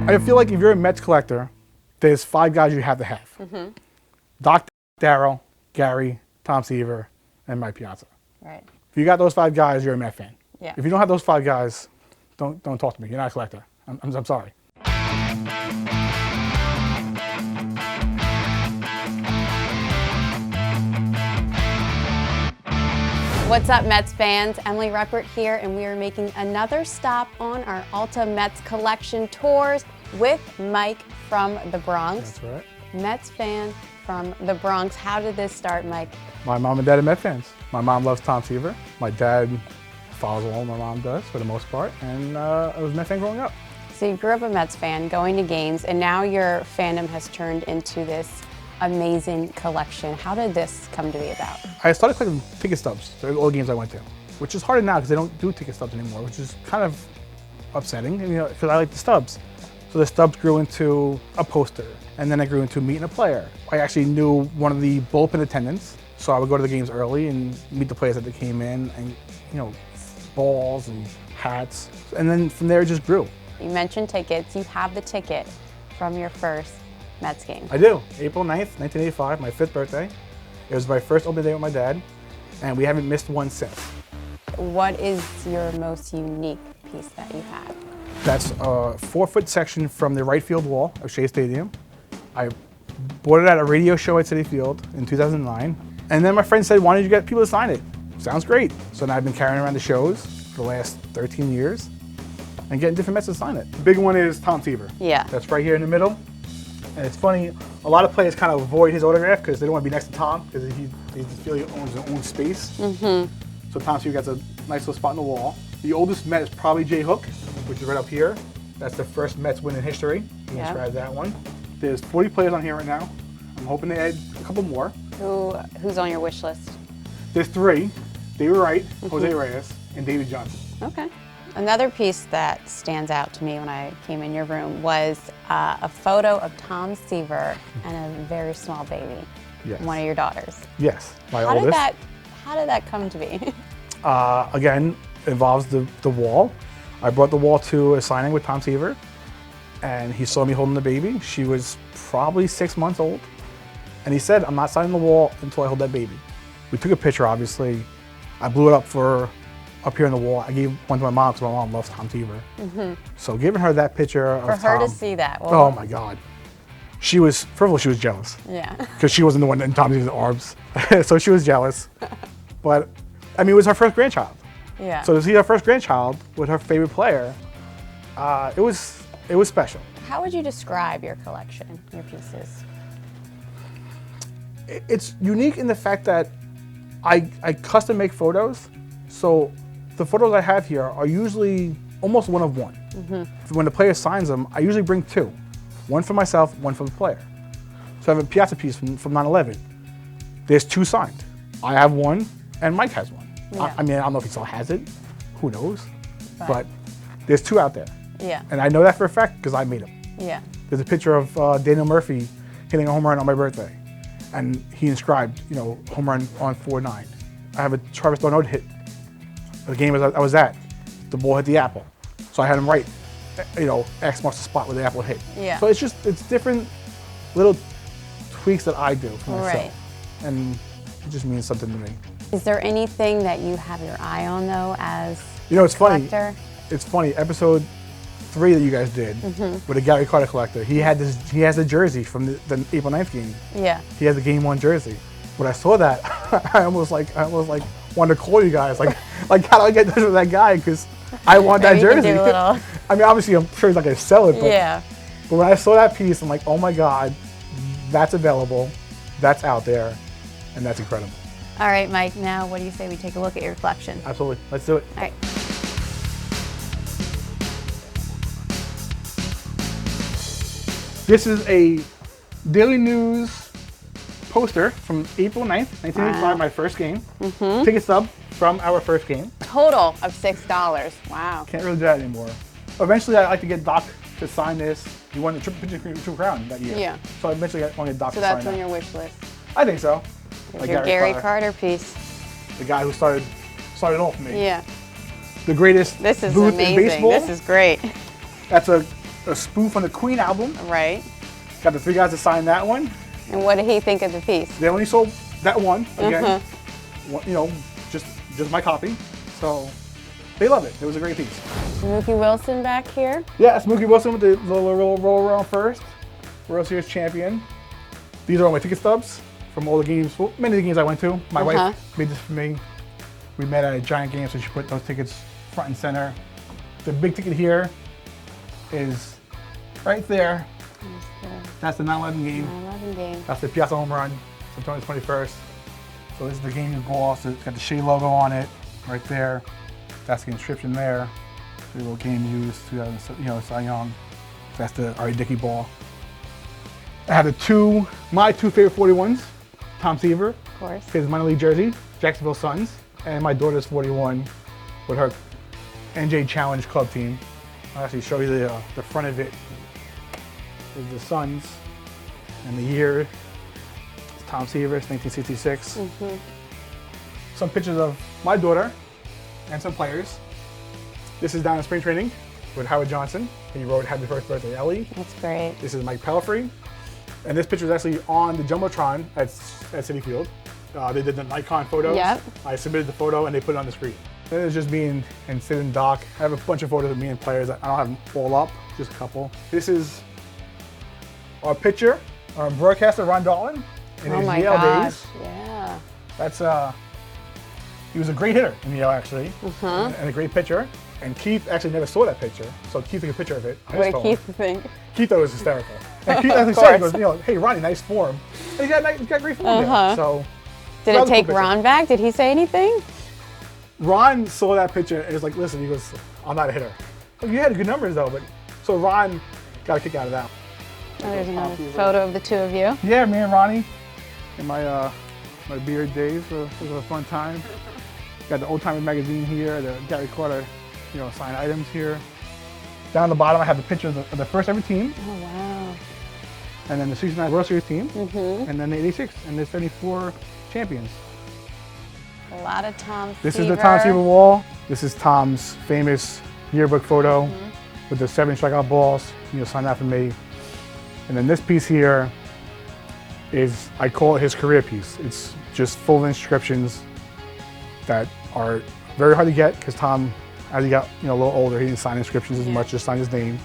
I feel like if you're a Mets collector, there's 5 guys you have to have. Mm-hmm. Doc, Darryl, Gary, Tom Seaver, and Mike Piazza. Right. If you got those 5 guys, you're a Met fan. Yeah. If you don't have those 5 guys, don't talk to me. You're not a collector. I'm sorry. What's up, Mets fans? Emily Ruppert here, and we are making another stop on our Ulta Mets collection tours with Mike from the Bronx. That's right. Mets fan from the Bronx. How did this start, Mike? My mom and dad are Met fans. My mom loves Tom Seaver. My dad follows along my mom does for the most part, and I was a Met fan growing up. So you grew up a Mets fan, going to games, and now your fandom has turned into this amazing collection. How did this come to be about? I started collecting ticket stubs to all the games I went to, which is harder now because they don't do ticket stubs anymore, which is kind of upsetting, because I like the stubs. So the stubs grew into a poster, and then it grew into meeting a player. I actually knew one of the bullpen attendants, so I would go to the games early and meet the players that they came in, and balls and hats, and then from there it just grew. You mentioned tickets. You have the ticket from your first Mets game. I do. April 9th, 1985, my 5th birthday. It was my first opening day with my dad, and we haven't missed one since. What is your most unique piece that you have? That's a 4-foot section from the right field wall of Shea Stadium. I bought it at a radio show at Citi Field in 2009. And then my friend said, why don't you get people to sign it? Sounds great. So now I've been carrying around the shows for the last 13 years and getting different Mets to sign it. The big one is Tom Seaver. Yeah. That's right here in the middle. And it's funny, a lot of players kind of avoid his autograph because they don't want to be next to Tom because he just feel he owns his own space. Mm-hmm. So Tom Seaver gets a nice little spot on the wall. The oldest Met is probably Jay Hook, which is right up here. That's the first Mets win in history. You can describe that one. There's 40 players on here right now. I'm hoping to add a couple more. Who's on your wish list? There's 3. David Wright, Jose Reyes, and David Johnson. Okay. Another piece that stands out to me when I came in your room was a photo of Tom Seaver and a very small baby. Yes. One of your daughters. Yes, my oldest. How did that come to be? Again, it involves the wall. I brought the wall to a signing with Tom Seaver, and he saw me holding the baby. She was probably 6 months old, and he said, I'm not signing the wall until I hold that baby. We took a picture, obviously. I blew it up for up here on the wall. I gave one to my mom because my mom loves Tom Seaver. Mm-hmm. So giving her that picture of Tom. For her to see that. Well, oh my God. First of all, she was jealous. Yeah. Because she wasn't the one in Tom Seaver's arms. So she was jealous. But, I mean, it was her first grandchild. Yeah. So to see her first grandchild with her favorite player, it was special. How would you describe your collection, your pieces? It's unique in the fact that I custom make photos. So the photos I have here are usually almost one of one. Mm-hmm. When the player signs them, I usually bring 2. One for myself, one for the player. So I have a Piazza piece from 9/11. There's 2 signed. I have one, and Mike has one. Yeah. I mean, I don't know if he still has it. Who knows? But there's 2 out there. Yeah. And I know that for a fact because I made them. Yeah. There's a picture of Daniel Murphy hitting a home run on my birthday. And he inscribed, home run on 4-9. I have a Travis d'Arnaud hit. The game I was at, the ball hit the apple. So I had him write, X marks the spot where the apple hit. Yeah. So it's different little tweaks that I do for myself. Right. And it just means something to me. Is there anything that you have your eye on, though, as it's a collector? funny. It's funny. Episode 3 that you guys did with the Gary Carter collector, he has the jersey from the April 9th game. Yeah. He has the game 1 jersey. When I saw that, I almost wanted to call you guys. Like how do I get in touch with that guy? Because I want that jersey. I mean, obviously, I'm sure he's not going to sell it. But, yeah. But when I saw that piece, I'm like, oh my God, that's available, that's out there, and that's incredible. All right, Mike, now what do you say we take a look at your collection? Absolutely. Let's do it. All right. This is a Daily News poster from April 9th, 1985, wow. My first game. Mm-hmm. Ticket stub from our first game. Total of $6. Wow. Can't really do that anymore. Eventually, I'd like to get Doc to sign this. He won the Triple Crown that year. Yeah. So eventually, I want to get Doc to sign that. that. So that's on your wish list? I think so. Like your Gary Carter piece. The guy who started off me. Yeah. The greatest this is booth amazing. in baseball. This is great. That's a a spoof on the Queen album. Right. Got the 3 guys to sign that one. And what did he think of the piece? They only sold that one, again. You know, just my copy. So they love it. It was a great piece. Mookie Wilson back here. Yeah, that's Mookie Wilson with the little roll around first. World Series champion. These are all my ticket stubs from all the games, well, many of the games I went to. My wife made this for me. We met at a Giant game, so she put those tickets front and center. The big ticket here is right there. That's the 9/11 game. 9/11 game. That's the Piazza home run, September 21st. So this is the game you go off. So it's got the Shea logo on it, right there. That's the inscription there. So little game used, Cy Young. That's the R.A. Dickey ball. I have my two favorite 41s. Tom Seaver, Of course. his minor league jersey, Jacksonville Suns, and my daughter's 41 with her NJ Challenge Club team. I'll actually show you the front of it. Is the Suns and the year. It's Tom Seaver, it's 1966. Some pictures of my daughter and some players. This is down in spring training with Howard Johnson. He wrote "Happy First Birthday, Ellie." That's great. This is Mike Pelfrey. And this picture is actually on the Jumbotron at Citi Field. They did the Nikon photos. Yep. I submitted the photo and they put it on the screen. Then it's just me and Sid and Doc. I have a bunch of photos of me and players. I don't have them all up, just a couple. This is our pitcher, our broadcaster, Ron Dalton, in his Yale days. Yeah. That's he was a great hitter in Yale, actually, and a great pitcher. And Keith actually never saw that picture, so Keith took a picture of it. What did Keith think? Keith thought it was hysterical. And Keith actually said, he goes, hey, Ronnie, nice form. And he's got great form there. So, did it take Ron back? Did he say anything? Ron saw that picture and was like, listen, he goes, I'm not a hitter. Like, you had good numbers though, but so Ron got a kick out of that. Oh, there's another photo of the two of you. Yeah, me and Ronnie in my my beard days. It was a fun time. Got the Old Timer magazine here, the Gary Carter, signed items here. Down the bottom, I have the picture of the first ever team. Oh, wow. And then the 69 World Series team. And then the 86 and the 74 champions. A lot of Tom Seaver. This is the Tom Seaver wall. This is Tom's famous yearbook photo with the 7 strikeout balls. Sign that for me. And then this piece here is, I call it his career piece. It's just full of inscriptions that are very hard to get because Tom, as he got a little older, he didn't sign inscriptions as much, just signed his name.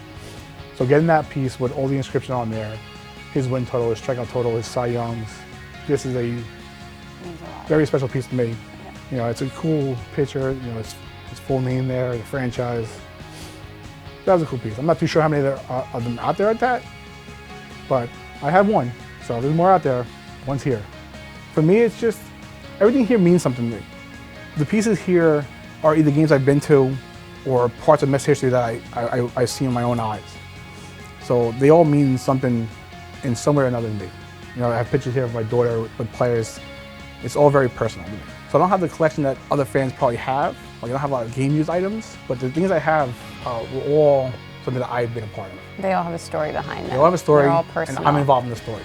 So getting that piece with all the inscription on there, his win total, his strikeout total, his Cy Youngs, this is a very special piece to me. It's a cool picture, his full name there, the franchise. That was a cool piece. I'm not too sure how many of them out there at that, but I have one. So if there's more out there, one's here. For me, it's just, everything here means something to me. The pieces here are either games I've been to or parts of Mets history that I see in my own eyes. So they all mean something in some way or another to me. I have pictures here of my daughter with players. It's all very personal to me. So I don't have the collection that other fans probably have. Like, I don't have a lot of game use items, but the things I have were all something that I've been a part of. They all have a story behind them. They all have a story, They're all personal. and I'm involved in the story.